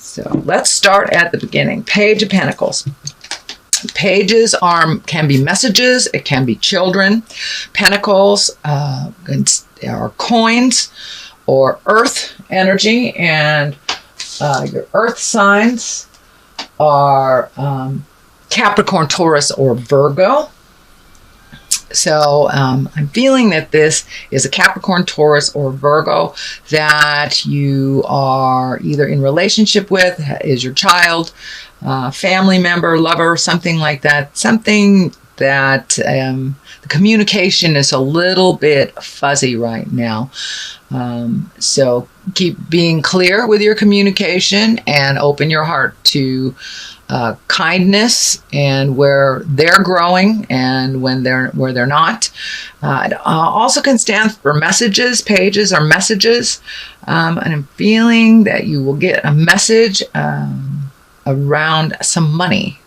So let's start at the beginning. Page of Pentacles. Pages can be messages. It can be children. Pentacles are coins or earth energy, and your earth signs are Capricorn, Taurus, or Virgo. So I'm feeling that this is a Capricorn, Taurus, or Virgo that you are either in relationship with, is your child, family member, lover, something like that. Something that the communication is a little bit fuzzy right now. So keep being clear with your communication and open your heart to kindness and where they're growing and where they're not. It also can stand for messages. Pages are messages, and I'm feeling that you will get a message around some money.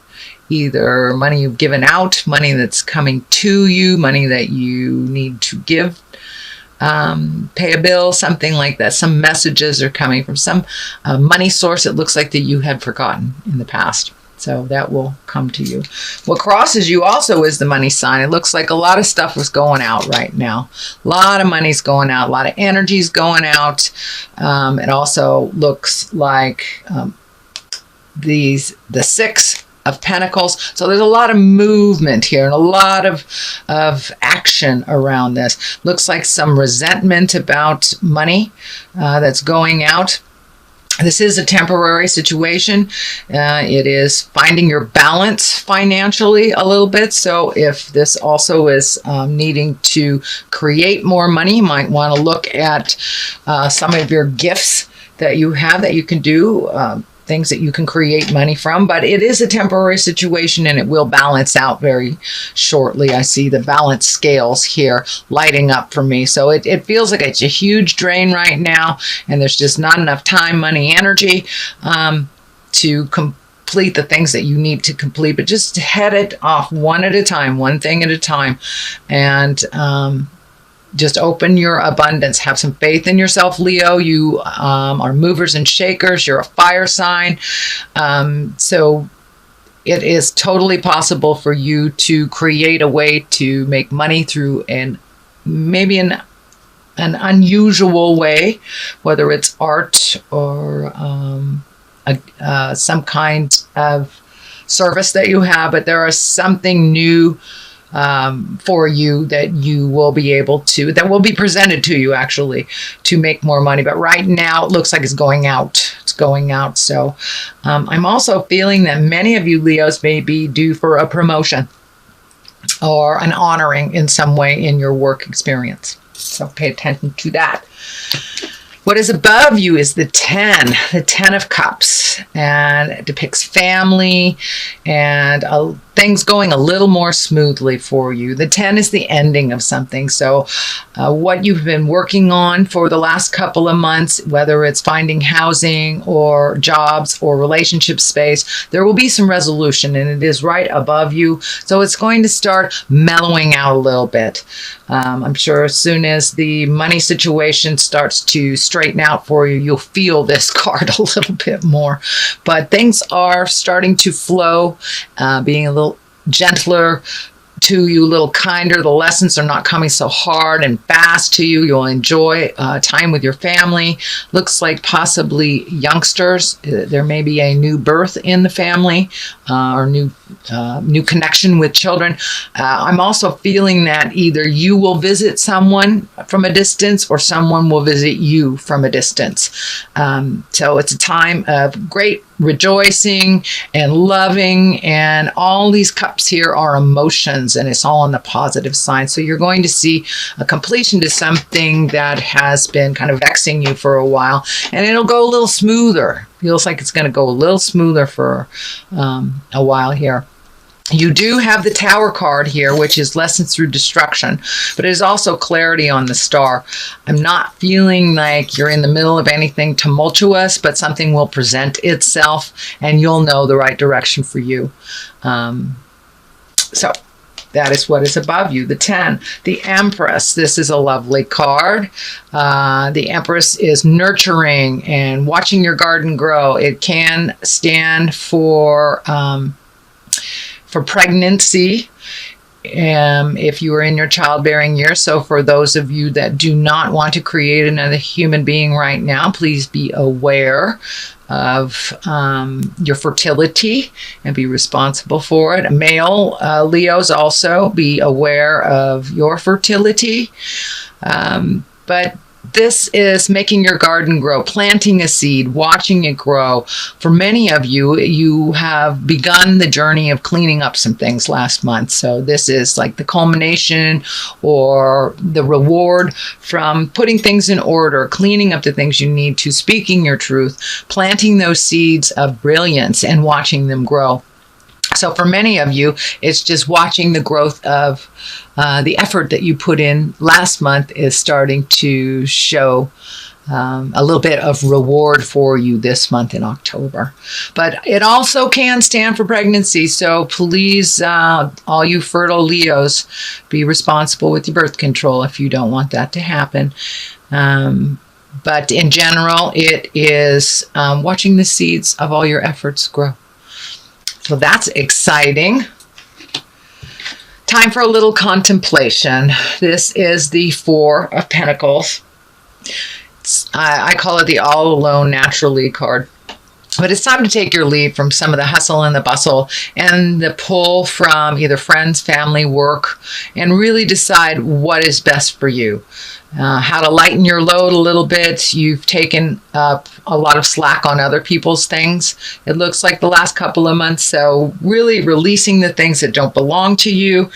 Either money you've given out, money that's coming to you, money that you need to give, pay a bill, something like that. Some messages are coming from some money source it looks like that you had forgotten in the past. So that will come to you. What crosses you also is the money sign. It looks like a lot of stuff is going out right now. A lot of money's going out. A lot of energy's going out. It also looks like the Six of Pentacles. So there's a lot of movement here and a lot of action around this. Looks like some resentment about money that's going out. This is a temporary situation. It is finding your balance financially a little bit. So if this also is needing to create more money, you might want to look at some of your gifts that you have that you can do, things that you can create money from. But it is a temporary situation and it will balance out very shortly. I see the balance scales here lighting up for me. So it feels like it's a huge drain right now, and there's just not enough time, money, energy to complete the things that you need to complete. But just head it off one at a time, one thing at a time, and just open your abundance. Have some faith in yourself, Leo. You are movers and shakers. You're a fire sign. So it is totally possible for you to create a way to make money through maybe an unusual way, whether it's art or some kind of service that you have. But there is something new for you that you will be able to, that will be presented to you actually, to make more money. But right now it looks like it's going out. It's going out. So I'm also feeling that many of you Leos may be due for a promotion or an honoring in some way in your work experience. So pay attention to that. What is above you is the 10 of Cups, and it depicts family and things going a little more smoothly for you. The 10 is the ending of something. So what you've been working on for the last couple of months, whether it's finding housing or jobs or relationship space, there will be some resolution, and it is right above you. So it's going to start mellowing out a little bit. I'm sure as soon as the money situation starts to straighten out for you, you'll feel this card a little bit more. But things are starting to flow, being a little gentler to you, a little kinder. The lessons are not coming so hard and fast to you. You'll enjoy time with your family. Looks like possibly youngsters. There may be a new birth in the family or new connection with children. I'm also feeling that either you will visit someone from a distance or someone will visit you from a distance. So it's a time of great rejoicing and loving, and all these cups here are emotions, and it's all on the positive side. So you're going to see a completion to something that has been kind of vexing you for a while, and it'll go a little smoother. Feels like it's going to go a little smoother for a while here. You do have the Tower card here, which is lessons through destruction, but it is also clarity on the Star. I'm not feeling like you're in the middle of anything tumultuous, but something will present itself and you'll know the right direction for you. So That is what is above you. The 10, the Empress. This is a lovely card. The Empress is nurturing and watching your garden grow. It can stand for pregnancy. If you are in your childbearing year. So for those of you that do not want to create another human being right now, please be aware of your fertility and be responsible for it. Male Leos, also be aware of your fertility. But this is making your garden grow, planting a seed, watching it grow. For many of you, you have begun the journey of cleaning up some things last month. So this is like the culmination or the reward from putting things in order, cleaning up the things you need to, speaking your truth, planting those seeds of brilliance and watching them grow. So for many of you, it's just watching the growth of the effort that you put in last month is starting to show a little bit of reward for you this month in October. But it also can stand for pregnancy. So please, all you fertile Leos, be responsible with your birth control if you don't want that to happen. But in general, it is watching the seeds of all your efforts grow. So that's exciting. Time for a little contemplation. This is the 4 of Pentacles. I call it the all alone naturally card. But it's time to take your leave from some of the hustle and the bustle and the pull from either friends, family, work, and really decide what is best for you. How to lighten your load a little bit. You've taken up a lot of slack on other people's things, it looks like, the last couple of months. So really releasing the things that don't belong to you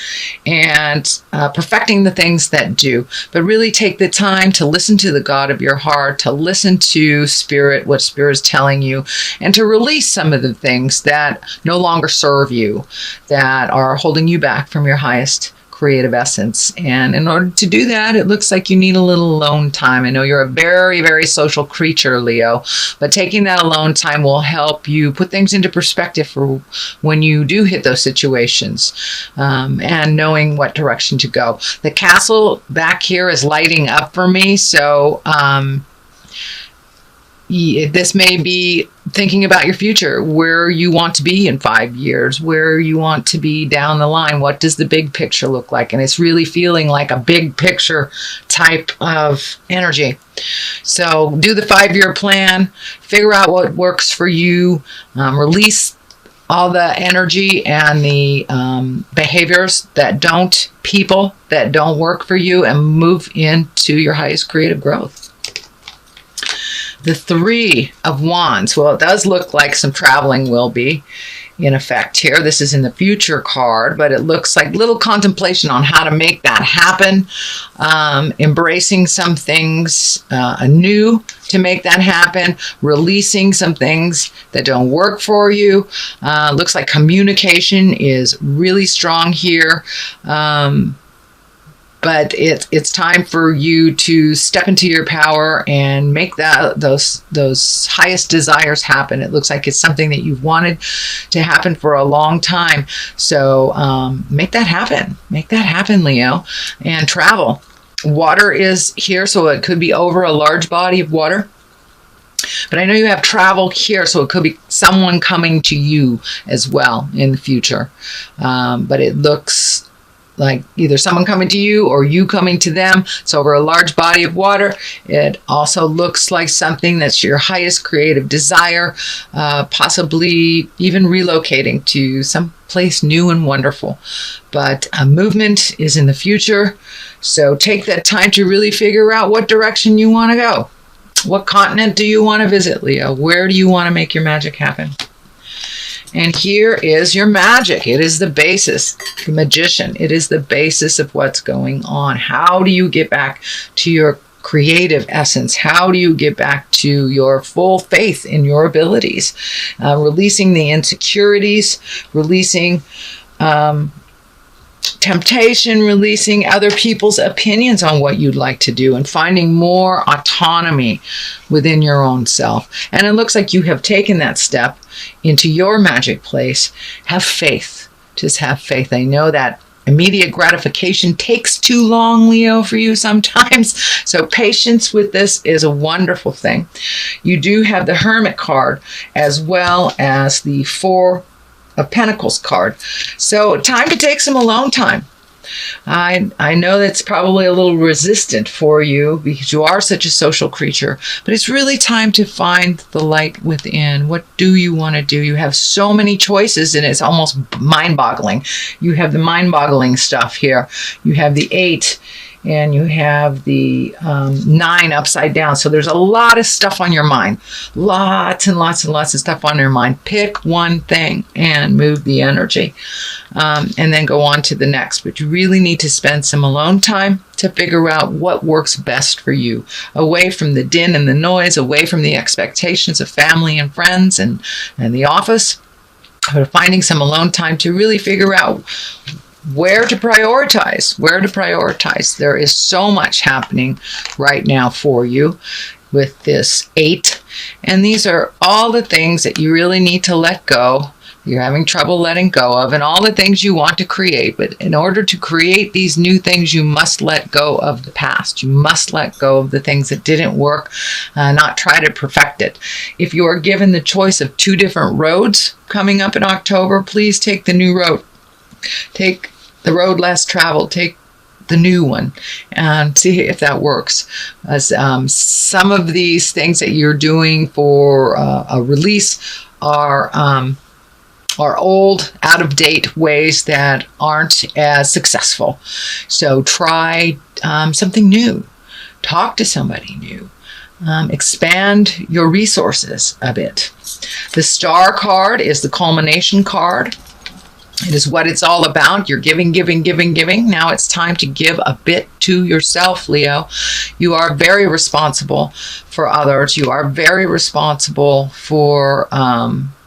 and perfecting the things that do. But really take the time to listen to the God of your heart, to listen to Spirit, what Spirit is telling you, and to release some of the things that no longer serve you, that are holding you back from your highest creative essence. And in order to do that, it looks like you need a little alone time. I know you're a very, very social creature, Leo, but taking that alone time will help you put things into perspective for when you do hit those situations, and knowing what direction to go. The castle back here is lighting up for me. So this may be thinking about your future, where you want to be in 5 years, where you want to be down the line. What does the big picture look like? And it's really feeling like a big picture type of energy. So do the 5-year plan, figure out what works for you, release all the energy and the behaviors that people that don't work for you, and move into your highest creative growth. The 3 of Wands. Well, it does look like some traveling will be in effect here. This is in the future card, but it looks like little contemplation on how to make that happen. Embracing some things anew to make that happen. Releasing some things that don't work for you. Looks like communication is really strong here. But it's time for you to step into your power and make those highest desires happen. It looks like it's something that you've wanted to happen for a long time. So make that happen. Make that happen, Leo. And travel. Water is here, so it could be over a large body of water. But I know you have travel here, so it could be someone coming to you as well in the future. But it looks like either someone coming to you or you coming to them. It's over a large body of water. It also looks like something that's your highest creative desire, possibly even relocating to some place new and wonderful. But movement is in the future. So take that time to really figure out what direction you want to go. What continent do you want to visit, Leo? Where do you want to make your magic happen? And here is your magic. It is the basis, the magician. It is the basis of what's going on. How do you get back to your creative essence? How do you get back to your full faith in your abilities? Releasing the insecurities, releasing temptation, releasing other people's opinions on what you'd like to do, and finding more autonomy within your own self. And it looks like you have taken that step into your magic place. Have faith. Just have faith. I know that immediate gratification takes too long, Leo, for you sometimes. So patience with this is a wonderful thing. You do have the Hermit card as well as the Four of Pentacles card. So time to take some alone time. I know that's probably a little resistant for you because you are such a social creature, but it's really time to find the light within. What do you want to do? You have so many choices and it's almost mind-boggling. You have the mind-boggling stuff here. You have the 8 and you have the 9 upside down. So there's a lot of stuff on your mind. Lots and lots and lots of stuff on your mind. Pick one thing and move the energy. And then go on to the next. But you really need to spend some alone time to figure out what works best for you. Away from the din and the noise, away from the expectations of family and friends and the office. But finding some alone time to really figure out where to prioritize. There is so much happening right now for you with this 8. And these are all the things that you really need to let go. You're having trouble letting go of, and all the things you want to create. But in order to create these new things, you must let go of the past. You must let go of the things that didn't work, not try to perfect it. If you are given the choice of 2 different roads coming up in October, please take the new road. Take the road less traveled. Take the new one and see if that works. As some of these things that you're doing for a release are old, out-of-date ways that aren't as successful. So try something new. Talk to somebody new. Expand your resources a bit. The Star card is the culmination card. It is what it's all about. You're giving. Now it's time to give a bit to yourself, Leo. You are very responsible for others. You are very responsible for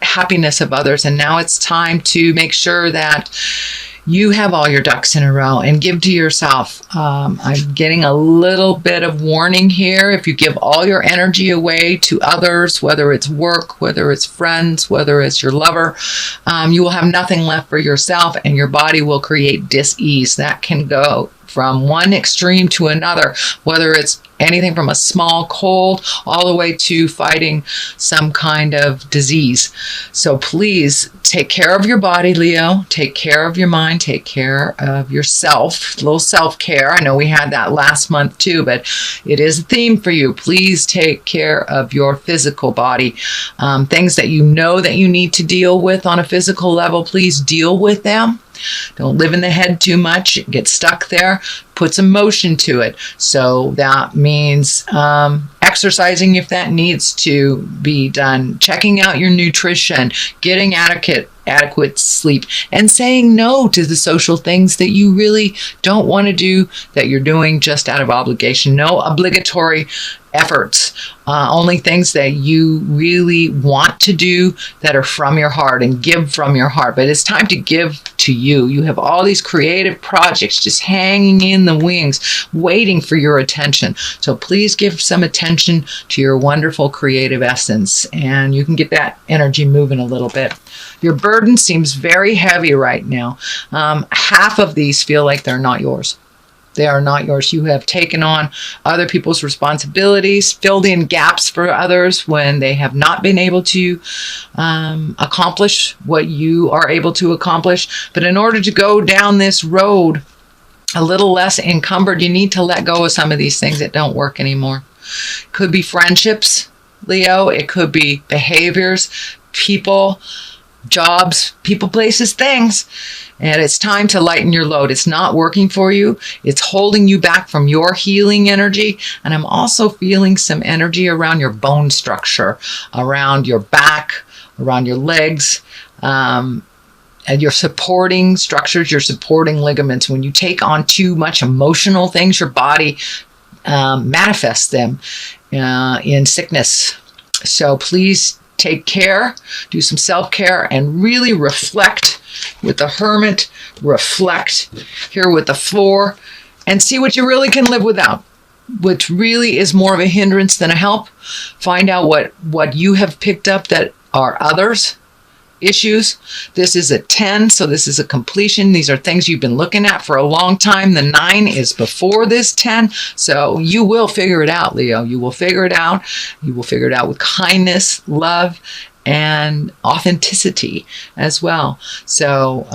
happiness of others. And now it's time to make sure that you have all your ducks in a row and give to yourself. I'm getting a little bit of warning here. If you give all your energy away to others, whether it's work, whether it's friends, whether it's your lover, you will have nothing left for yourself and your body will create dis-ease. That can go from one extreme to another, whether it's anything from a small cold all the way to fighting some kind of disease. So please take care of your body, Leo. Take care of your mind. Take care of yourself. A little self-care. I know we had that last month too, but it is a theme for you. Please take care of your physical body. Things that you know that you need to deal with on a physical level, please deal with them. Don't live in the head too much. Get stuck there. Put some motion to it. So that means exercising if that needs to be done, checking out your nutrition, getting adequate sleep, and saying no to the social things that you really don't want to do, that you're doing just out of obligation. No obligatory efforts, only things that you really want to do that are from your heart, and give from your heart. But it's time to give to you. You have all these creative projects just hanging in the wings, waiting for your attention. So please give some attention to your wonderful creative essence, and you can get that energy moving a little bit. Your burden seems very heavy right now. Half of these feel like they're not yours. They are not yours. You have taken on other people's responsibilities, filled in gaps for others when they have not been able to accomplish what you are able to accomplish. But in order to go down this road a little less encumbered, you need to let go of some of these things that don't work anymore. Could be friendships, Leo. It could be behaviors, people, jobs, people, places, things. And it's time to lighten your load. It's not working for you. It's holding you back from your healing energy. And I'm also feeling some energy around your bone structure, around your back, around your legs, and your supporting structures, your supporting ligaments. When you take on too much emotional things, your body manifests them in sickness. So please take care, do some self-care, and really reflect with the Hermit. Reflect here with the 4 and see what you really can live without, which really is more of a hindrance than a help. Find out what you have picked up that are others issues. This is a 10, so this is a completion. These are things you've been looking at for a long time. The 9 is before this 10, so you will figure it out, Leo. You will figure it out. You will figure it out with kindness, love, and authenticity as well. So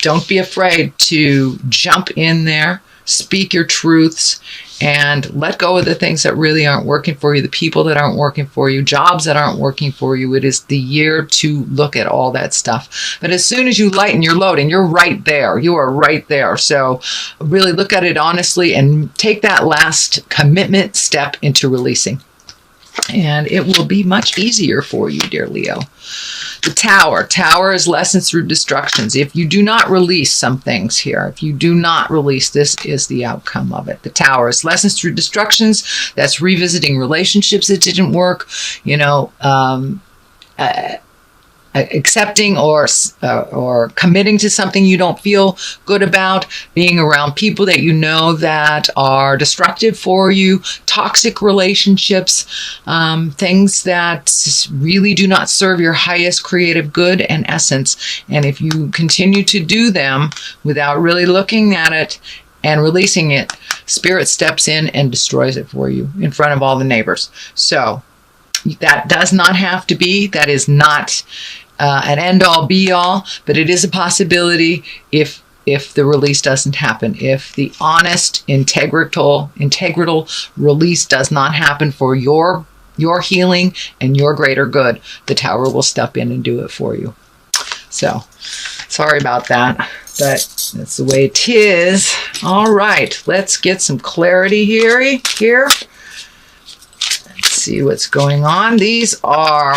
don't be afraid to jump in there, speak your truths, and let go of the things that really aren't working for you, the people that aren't working for you, jobs that aren't working for you. It is the year to look at all that stuff. But as soon as you lighten your load, and you're right there, you are right there. So really look at it honestly and take that last commitment step into releasing. And it will be much easier for you, dear Leo. The Tower. Tower is lessons through destructions. If you do not release some things here, if you do not release, this is the outcome of it. The Tower is lessons through destructions. That's revisiting relationships that didn't work, accepting or committing to something you don't feel good about, being around people that you know that are destructive for you, toxic relationships, things that really do not serve your highest creative good and essence. And if you continue to do them without really looking at it and releasing it, Spirit steps in and destroys it for you in front of all the neighbors. So that does not have to be. That is not an end-all, be-all, but it is a possibility if the release doesn't happen. If the honest, integral release does not happen for your healing and your greater good, the Tower will step in and do it for you. So, sorry about that, but that's the way it is. All right, let's get some clarity here. See what's going on. These are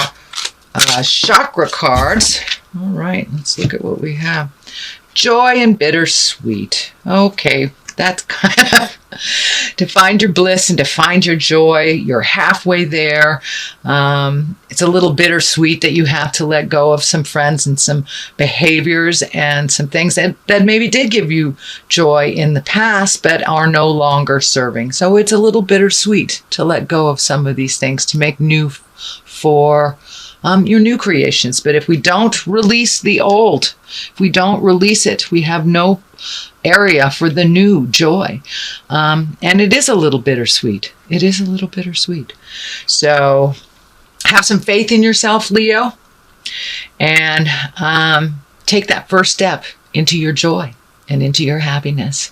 chakra cards. All right, let's look at what we have. Joy and bittersweet. Okay, that's kind of to find your bliss and to find your joy. You're halfway there. It's a little bittersweet that you have to let go of some friends and some behaviors and some things that maybe did give you joy in the past but are no longer serving. So it's a little bittersweet to let go of some of these things to make new for your new creations. But if we don't release the old, if we don't release it, we have no area for the new joy. And it is a little bittersweet. It is a little bittersweet. So have some faith in yourself, Leo, and take that first step into your joy and into your happiness.